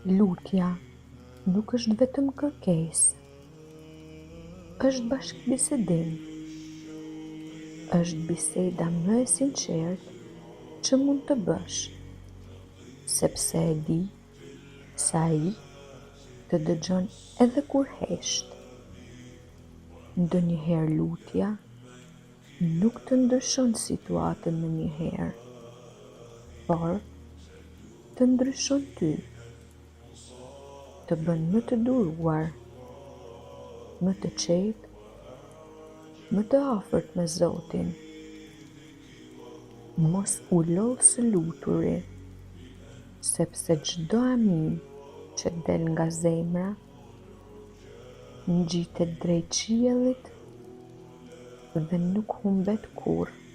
Lutja nuk është vetëm kërkesë, është bashkëbisedim, është biseda më e sinqertë që mund të bësh, sepse e di se ai të dëgjon edhe kur hesht. Ndonjëherë lutja nuk të ndryshon situatën në një herë, por të ndryshon ty, të bën më të duruar, më të qetë, më të afërt me Zotin. Mos u lodh së luturi, sepse çdo amin që del nga zemra ngjitet drejt qiellit dhe nuk humbet kurrë.